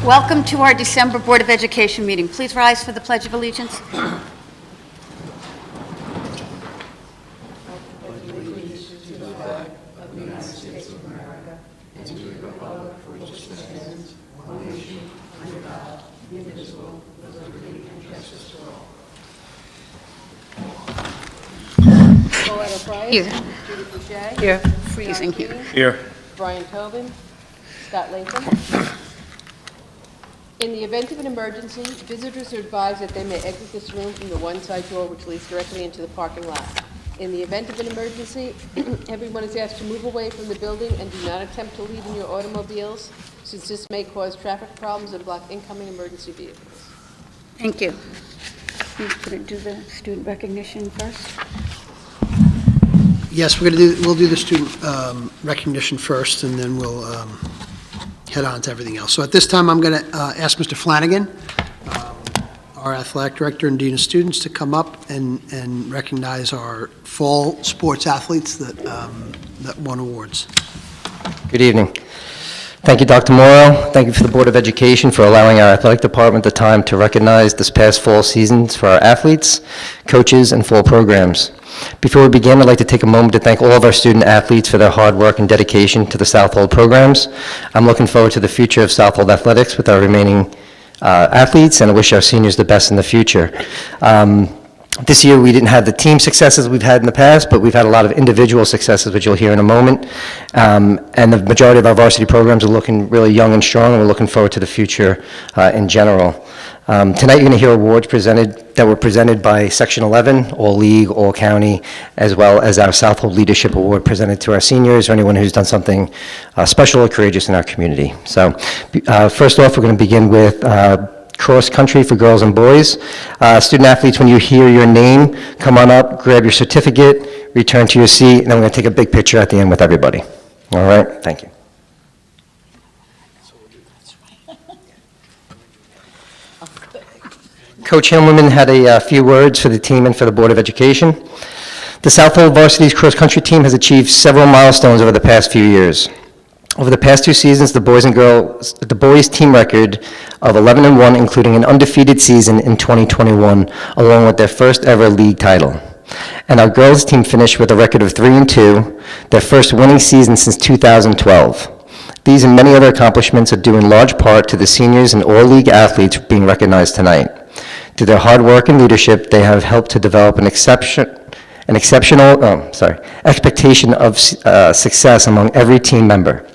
Welcome to our December Board of Education meeting. Please rise for the Pledge of Allegiance. Here. Judy Boucher. Here. Freezing here. Here. Brian Tobin. Scott Latham. In the event of an emergency, visitors are advised that they may exit this room from the one side door which leads directly into the parking lot. In the event of an emergency, everyone is asked to move away from the building and do not attempt to leave in your automobiles, since this may cause traffic problems and block incoming emergency vehicles. Thank you. Who's going to do the student recognition first? Yes, we'll do the student recognition first, and then we'll head on to everything else. So at this time, I'm going to ask Mr. Flanagan, our athletic director and dean of students, to come up and recognize our fall sports athletes that won awards. Good evening. Thank you, Dr. Morrow. Thank you for the Board of Education for allowing our athletic department the time to recognize this past fall seasons for our athletes, coaches, and fall programs. Before we begin, I'd like to take a moment to thank all of our student athletes for their hard work and dedication to the Southold programs. I'm looking forward to the future of Southold athletics with our remaining athletes, and I wish our seniors the best in the future. This year we didn't have the team successes we've had in the past, but we've had a lot of individual successes, which you'll hear in a moment. And the majority of our varsity programs are looking really young and strong, and we're looking forward to the future in general. Tonight you're going to hear awards that were presented by Section 11, All League, All County, as well as our Southold Leadership Award presented to our seniors or anyone who's done something special or courageous in our community. So first off, we're going to begin with cross country for girls and boys. Student athletes, when you hear your name, come on up, grab your certificate, return to your seat, and then we're going to take a big picture at the end with everybody. All right, thank you. Coach Himmelman had a few words for the team and for the Board of Education. The Southold Varsity's cross country team has achieved several milestones over the past few years. Over the past 2 seasons, the boys team record of 11-1, including an undefeated season in 2021, along with their first ever league title. And our girls team finished with a record of 3-2, their first winning season since 2012. These and many other accomplishments are due in large part to the seniors and all league athletes being recognized tonight. Through their hard work and leadership, they have helped to develop an expectation of success among every team member.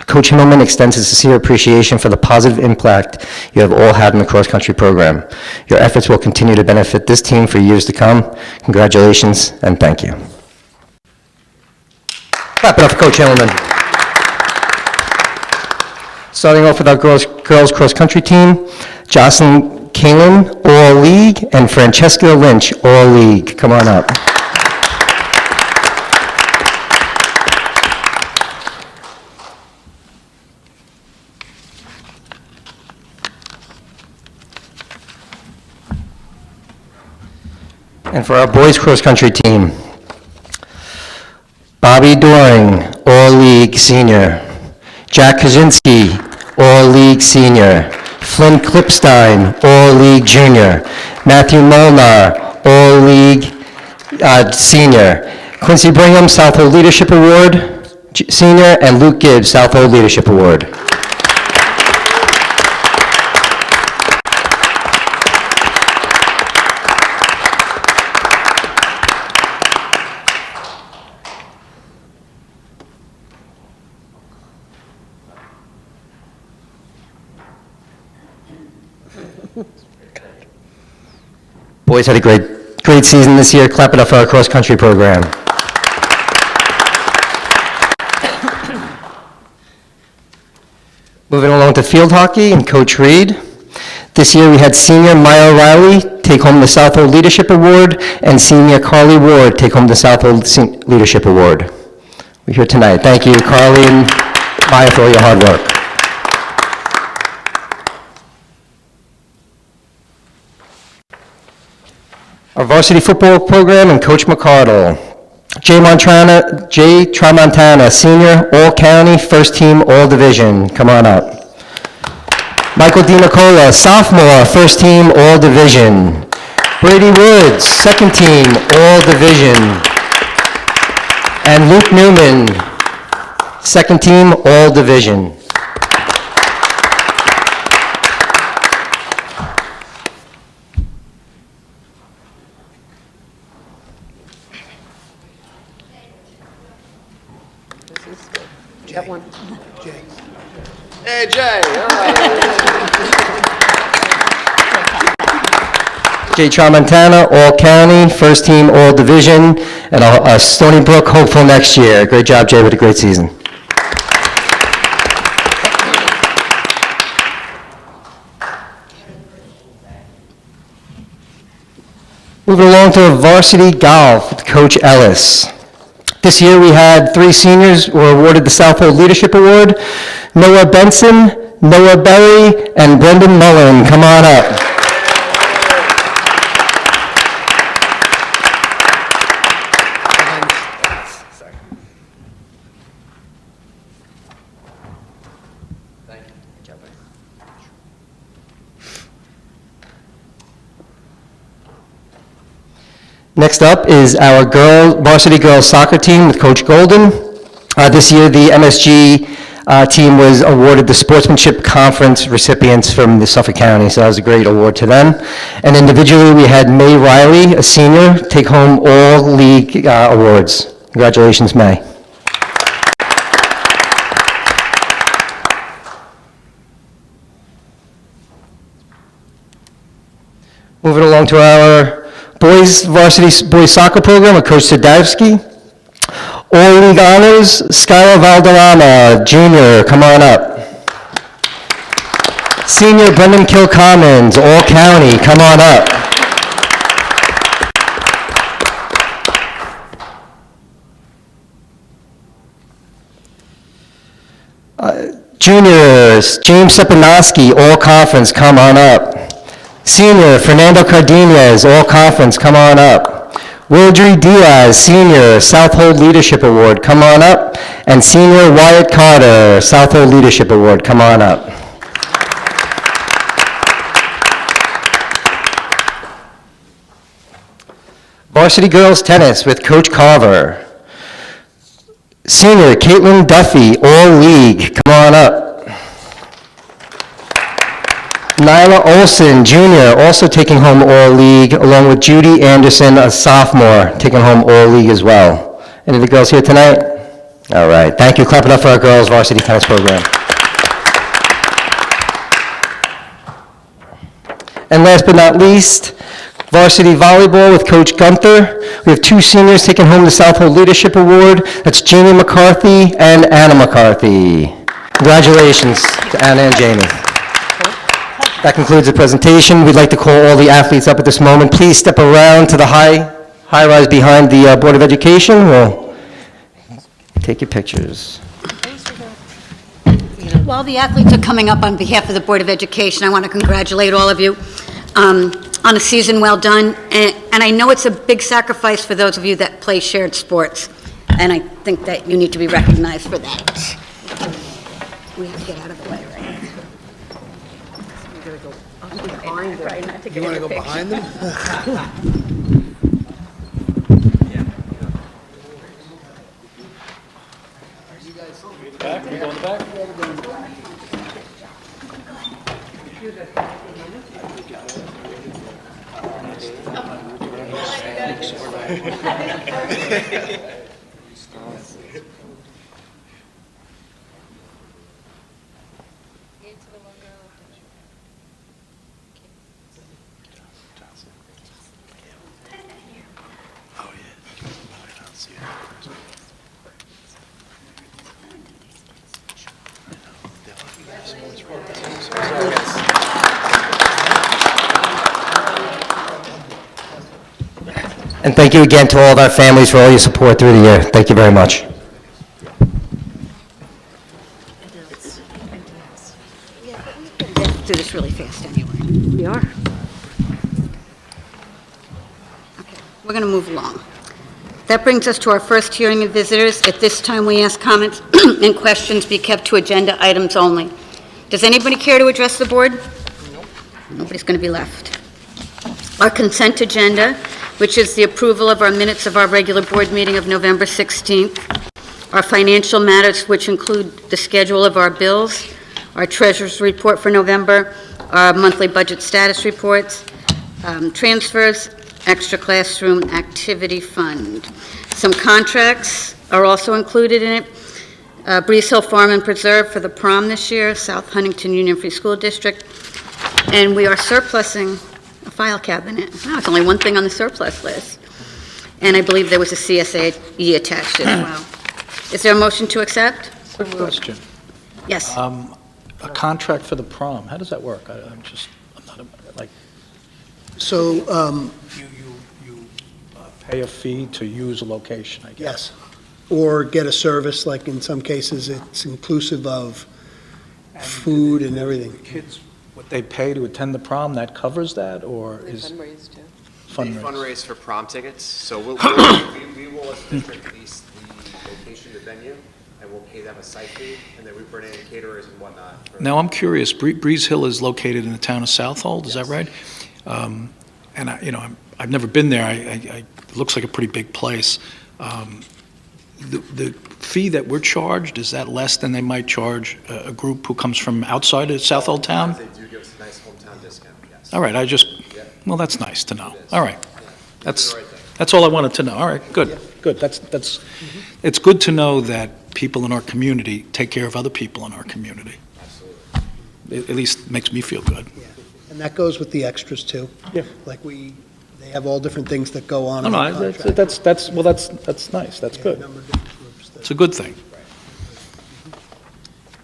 Coach Himmelman extends his sincere appreciation for the positive impact you have all had in the cross-country program. Your efforts will continue to benefit this team for years to come. Congratulations, and thank you. Clap it up for Coach Himmelman. Starting off with our girls cross-country team, Jocelyn Kalin, All League, and Francesca Lynch, All League. Come on up. And for our boys cross-country team, Bobby Doring, All League Senior. Jack Kaczynski, All League Senior. Flynn Klipstein, All League Junior. Matthew Molnar, All League Senior. Quincy Brigham, Southold Leadership Award Senior, and Luke Gibbs, Southold Leadership Award. Boys had a great season this year. Clap it up for our cross-country program. Moving along to field hockey and Coach Reed. This year we had senior Maya Riley take home the Southold Leadership Award and senior Carly Ward take home the Southold Leadership Award. We're here tonight. Thank you, Carly and Maya, for all your hard work. Our varsity football program and Coach McCardle. Jay Tramontana, senior, all county, first team, all division. Come on up. Michael DiNicola, sophomore, first team All-Division. Brady Woods, second team All-Division. And Luke Newman, second team All-Division. That one. Hey, Jay, all right. Jay Tramontana, All-County, first team All-Division, and a Stony Brook hopeful next year. Great job, Jay, with a great season. Moving along to varsity golf with Coach Ellis. This year, we had 3 seniors who were awarded the Southold Leadership Award. Noah Benson, Noah Berry, and Brendan Mullen. Come on up. Next up is our varsity girls soccer team with Coach Golden. This year, the MSG team was awarded the Sportsmanship Conference recipients from the Suffolk County, so that was a great award to them. And individually, we had May Riley, a senior, take home all league awards. Congratulations, May. Moving along to our boys soccer program with Coach Sadowski. All league honors, Skylar Valderrama, junior, come on up. Senior Brendan Kilcommons, all county, come on up. Juniors, James Sepinoski, all conference, come on up. Senior, Fernando Cardenas, all conference, come on up. Wildry Diaz, senior, Southold Leadership Award, come on up. And senior Wyatt Carter, Southold Leadership Award, come on up. Varsity girls tennis with Coach Carver. Senior, Caitlin Duffy, all league, come on up. Nyla Olson, junior, also taking home all league, along with Judy Anderson, a sophomore, taking home all league as well. Any of the girls here tonight? All right, thank you. Clap it up for our girls' varsity tennis program. And last but not least, varsity volleyball with Coach Gunther. We have 2 seniors taking home the Southold Leadership Award. That's Jamie McCarthy and Anna McCarthy. Congratulations to Anna and Jamie. That concludes the presentation. We'd like to call all the athletes up at this moment. Please step around to the high-rise behind the Board of Education. We'll take your pictures. While the athletes are coming up, on behalf of the Board of Education, I want to congratulate all of you on a season well done. And I know it's a big sacrifice for those of you that play shared sports, and I think that you need to be recognized for that. We have to get out of the way, right? You want to go behind them? And thank you again to all of our families for all your support through the year. Thank you very much. Do this really fast anyway. We are. Okay, we're going to move along. That brings us to our first hearing of visitors. At this time, we ask comments and questions be kept to agenda items only. Does anybody care to address the board? Nobody's going to be left. Our consent agenda, which is the approval of our minutes of our regular board meeting of November 16th. Our financial matters, which include the schedule of our bills, our treasurer's report for November, our monthly budget status reports, transfers, extra classroom activity fund. Some contracts are also included in it. Breeze Hill Farm and Preserve for the prom this year, South Huntington Union Free School District, and we are surplusing a file cabinet. Wow, it's only one thing on the surplus list. And I believe there was a CSAE attached as well. Is there a motion to accept? Quick question. Yes. A contract for the prom, how does that work? I'm not, like, So, you pay a fee to use a location, I guess? yes, or get a service, like in some cases, it's inclusive of food and everything. Kids, what they pay to attend the prom, that covers that, or They is fundraise too. They fundraising? fundraise for prom tickets, so we will, as a district, lease the location, the venue, and we'll pay them a site fee, and then we bring in caterers and whatnot. Now, I'm curious, Breeze Hill is located in the town of Southold, is that right? And I've never been there, it looks like a pretty big place. The fee that we're charged, is that less than they might charge a group who comes from outside of Southold town? They do give us a nice hometown discount, yes. All right, Yeah. well, that's nice to know. It is. All right, Yeah. that's, Do the right thing. that's all I wanted to know. All right, good, good. It's good to know that people in our community take care of other people in our community. Absolutely. At least makes me feel good. Yeah. And that goes with the extras, too. Yeah. Like they have all different things that go on No, in the no, contract. that's nice, that's Yeah, a good. number of different groups that- It's a good thing.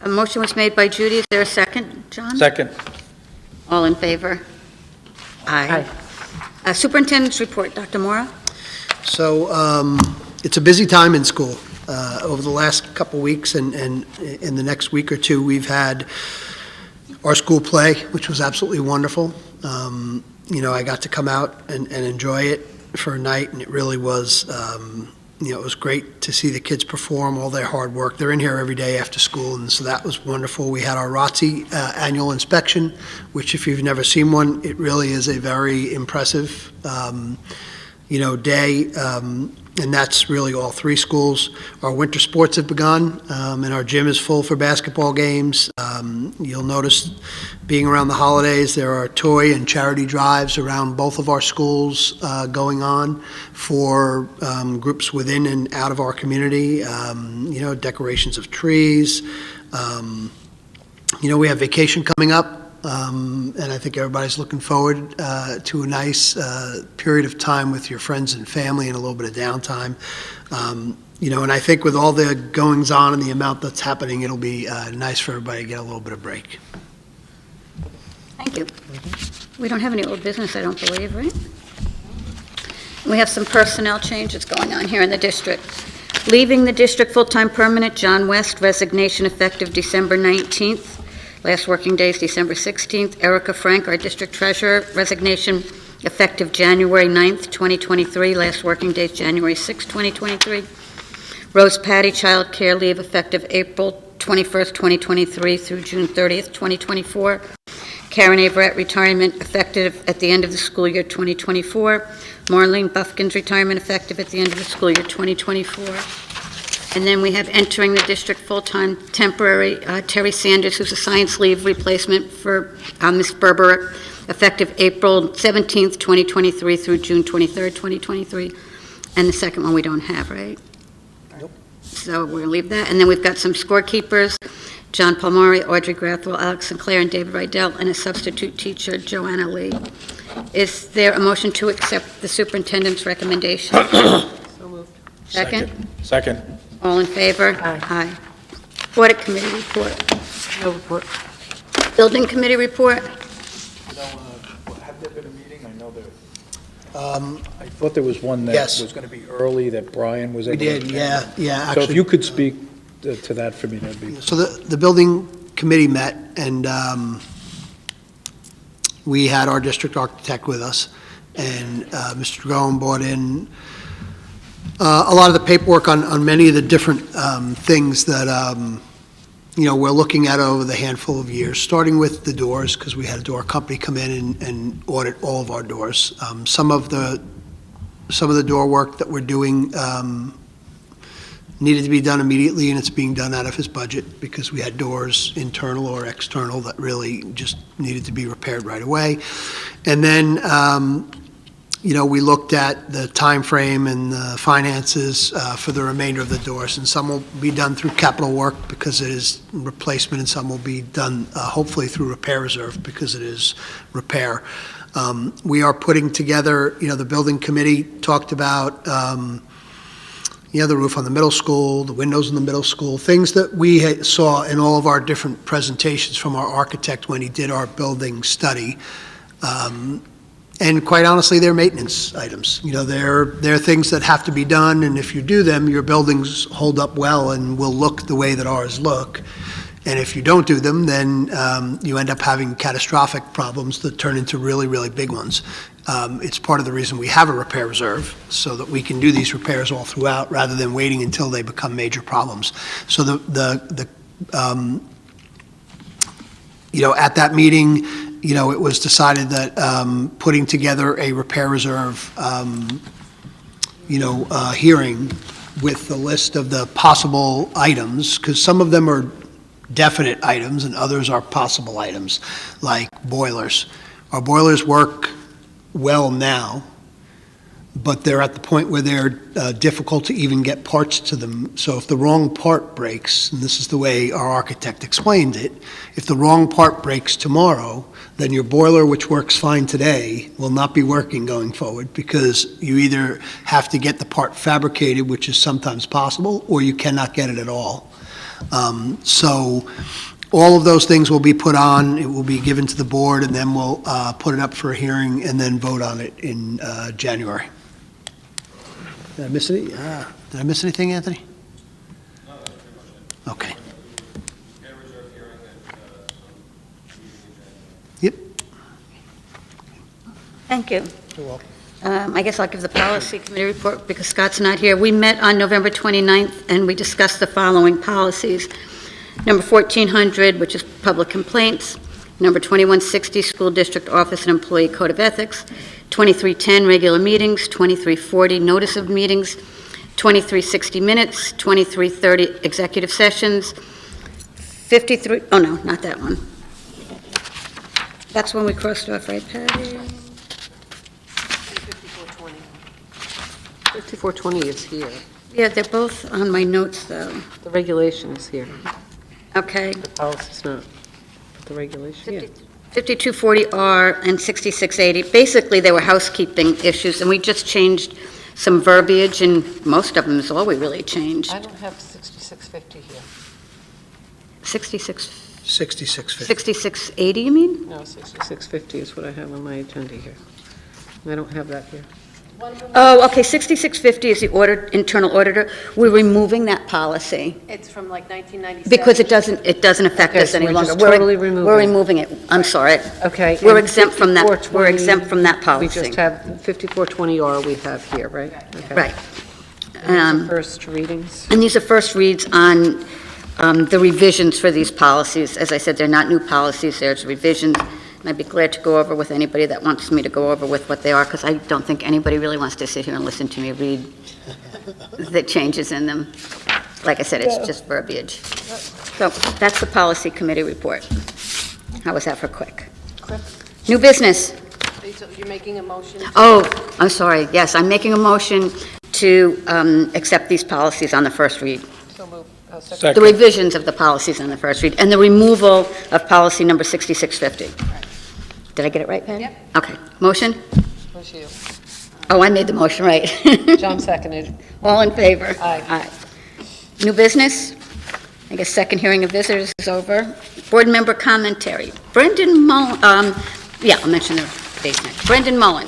A motion was made by Judy. Is there a second, John? Second. All in favor? Aye. Superintendent's report, Dr. Morrow? So it's a busy time in school. Over the last couple weeks and in the next week or two, we've had our school play, which was absolutely wonderful. I got to come out and enjoy it for a night, and it really was, it was great to see the kids perform all their hard work. They're in here every day after school, and so that was wonderful. We had our ROTC annual inspection, which if you've never seen one, it really is a very impressive, day, and that's really all three schools. Our winter sports have begun, and our gym is full for basketball games. You'll notice, being around the holidays, there are toy and charity drives around both of our schools going on for groups within and out of our community, decorations of trees. We have vacation coming up. And I think everybody's looking forward to a nice period of time with your friends and family and a little bit of downtime. And I think with all the goings-on and the amount that's happening, it'll be nice for everybody to get a little bit of break. Thank you. We don't have any old business, I don't believe, right? We have some personnel changes going on here in the district. Leaving the district full-time permanent, John West, resignation effective December 19th. Last working day is December 16th. Erica Frank, our district treasurer, resignation effective January 9th, 2023. Last working day is January 6th, 2023. Rose Patty, child care leave effective April 21st, 2023 through June 30th, 2024. Karen Averett, retirement effective at the end of the school year 2024. Marlene Buffkin's retirement effective at the end of the school year 2024. And then we have entering the district full-time temporary, Terry Sanders, who's a science leave replacement for Ms. Berber, effective April 17th, 2023 through June 23rd, 2023. And the second one we don't have, right? Nope. So we're going to leave that. And then we've got some scorekeepers, John Palmari, Audrey Grathwell, Alex Sinclair, and David Rydell, and a substitute teacher, Joanna Lee. Is there a motion to accept the superintendent's recommendation? So moved. Second? Second. All in favor? Aye. Audit committee report. No report. Building committee report. Have there been a meeting? I know there, Um, I thought there was one that Yes. was going to be early, that Brian was We able to... did, yeah, So actually. if you could speak to that for me, that'd be... So the building committee met, and we had our district architect with us, and Mr. Drone brought in a lot of the paperwork on many of the different things that we're looking at over the handful of years, starting with the doors, because we had a door company come in and audit all of our doors. Some of the door work that we're doing needed to be done immediately, and it's being done out of his budget because we had doors, internal or external, that really just needed to be repaired right away. And then, we looked at the time frame and the finances for the remainder of the doors, and some will be done through capital work because it is replacement, and some will be done hopefully through repair reserve because it is repair. We are putting together, the building committee talked about the roof on the middle school, the windows in the middle school, things that we saw in all of our different presentations from our architect when he did our building study. And quite honestly, they're maintenance items. They're things that have to be done, and if you do them, your buildings hold up well and will look the way that ours look. And if you don't do them, then you end up having catastrophic problems that turn into really, really big ones. It's part of the reason we have a repair reserve, so that we can do these repairs all throughout, rather than waiting until they become major problems. So at that meeting, it was decided that putting together a repair reserve, hearing with the list of the possible items, because some of them are definite items and others are possible items, like boilers. Our boilers work well now, but they're at the point where they're difficult to even get parts to them. So if the wrong part breaks, and this is the way our architect explained it, if the wrong part breaks tomorrow, then your boiler, which works fine today, will not be working going forward, because you either have to get the part fabricated, which is sometimes possible, or you cannot get it at all. So all of those things will be put on, it will be given to the board, and then we'll put it up for a hearing and then vote on it in January. Did I miss any? Did I miss anything, Anthony? No, that's pretty much it. Okay. Yep. Thank you. You're welcome. I guess I'll give the policy committee report because Scott's not here. We met on November 29th, and we discussed the following policies. Number 1400, which is public complaints. Number 2160, school district office and employee code of ethics. 2310, regular meetings. 2340, notice of meetings. 2360 minutes. 2330, executive sessions. 53, oh no, not that one. That's when we crossed off, right, Patty? 5420. 5420 is here. Yeah, they're both on my notes, though. The regulation is here. Okay. The policy's not. But the regulation, yeah. 5240R and 6680, basically, they were housekeeping issues, and we just changed some verbiage, and most of them is all we really changed. I don't have 6650 here. 6650. 6680, you mean? No, 6650 is what I have on my agenda here. I don't have that here. Oh, okay, 6650 is the internal auditor. We're removing that policy It's from like 1997. because it doesn't affect Okay, us so any we're longer. just totally removing We're it. removing it. I'm sorry. Okay. We're and exempt from that. We're 5420 exempt from that We policy. just have 5420R we have here, right? Okay. Right. And these are first readings. And these are first reads on the revisions for these policies. As I said, they're not new policies, there's revisions. And I'd be glad to go over with anybody that wants me to go over with what they are, because I don't think anybody really wants to sit here and listen to me read the changes in them. Like I said, it's just verbiage. So that's the policy committee report. How was that for quick? Quick. New business. So you're making a motion? Oh, I'm sorry. Yes, I'm making a motion to accept these policies on the first read. So move. The revisions of the policies on the first read, and the removal of policy number 6650. Did I get it right, Patty? Yep. Okay. Motion? Was you. Oh, I made the motion, right. John seconded. All in favor? Aye. New business? I guess second hearing of visitors is over. Board member commentary. Brendan Mullen, yeah, I'll mention the dates next. Brendan Mullen.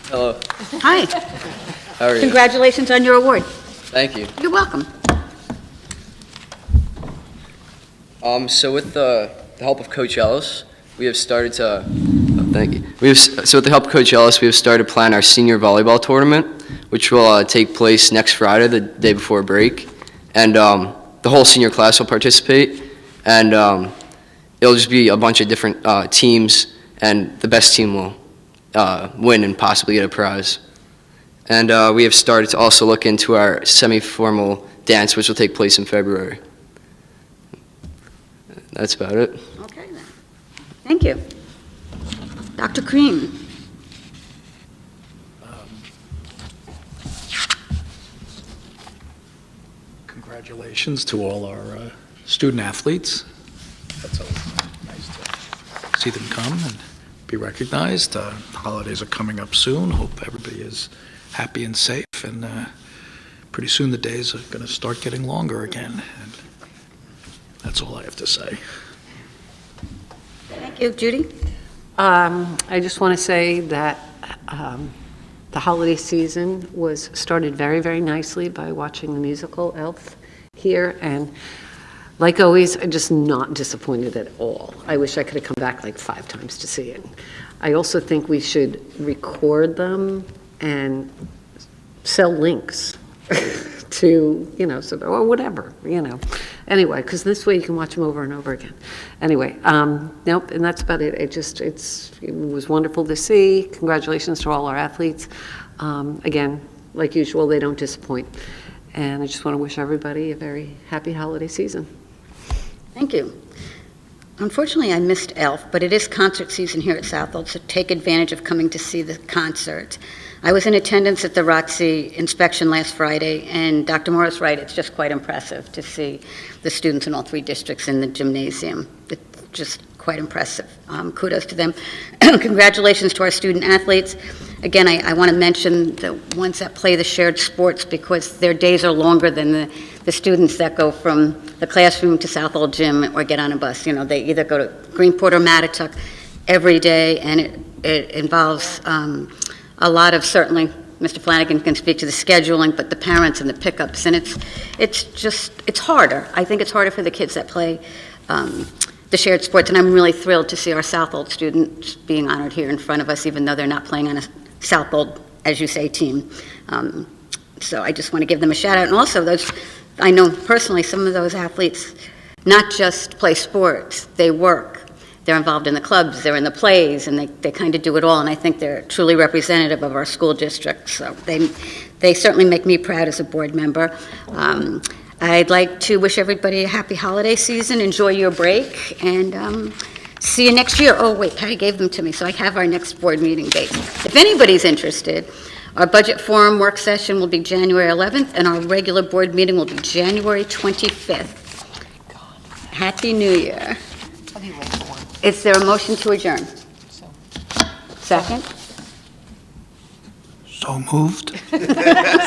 Hello, Hi. how are you? Congratulations on your award. Thank you. You're welcome. So with the help of Coach Ellis, we have started to, thank you. So with the help of Coach Ellis, we have started to plan our senior volleyball tournament, which will take place next Friday, the day before break. And the whole senior class will participate, and it'll just be a bunch of different teams, and the best team will win and possibly get a prize. And we have started to also look into our semi-formal dance, which will take place in February. That's about it. Okay, then. Thank you. Dr. Cream? Congratulations to all our student athletes. That's always nice to see them come and be recognized. Holidays are coming up soon. Hope everybody is happy and safe, and pretty soon the days are going to start getting longer again. And that's all I have to say. Thank you. Judy? I just want to say that the holiday season was started very, very nicely by watching the musical Elf here, and like always, I'm just not disappointed at all. I wish I could have come back like 5 times to see it. I also think we should record them and sell links to, or whatever, Anyway, because this way you can watch them over and over again. Anyway, nope, and that's about it. It was wonderful to see. Congratulations to all our athletes. Again, like usual, they don't disappoint. And I just want to wish everybody a very happy holiday season. Thank you. Unfortunately, I missed ELF, but it is concert season here at Southold, so take advantage of coming to see the concert. I was in attendance at the ROTC inspection last Friday, and Dr. Morris right, it's just quite impressive to see the students in all 3 districts in the gymnasium. It's just quite impressive. Kudos to them. Congratulations to our student athletes. Again, I want to mention the ones that play the shared sports because their days are longer than the students that go from the classroom to Southold Gym or get on a bus. They either go to Greenport or Mattituck every day, and it involves a lot of, certainly, Mr. Flanagan can speak to the scheduling, but the parents and the pickups, and it's harder. I think it's harder for the kids that play the shared sports, and I'm really thrilled to see our Southold students being honored here in front of us, even though they're not playing on a Southold, as you say, team. So I just want to give them a shout out, and also I know personally some of those athletes not just play sports, they work. They're involved in the clubs, they're in the plays, and they kind of do it all, and I think they're truly representative of our school district, so they certainly make me proud as a board member. I'd like to wish everybody a happy holiday season, enjoy your break, and see you next year. Oh, wait, Patty gave them to me, so I have our next board meeting date. If anybody's interested, our budget forum work session will be January 11th, and our regular board meeting will be January 25th. Happy New Year. Is there a motion to adjourn? Second? So moved.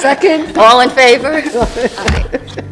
Second? All in favor? Aye.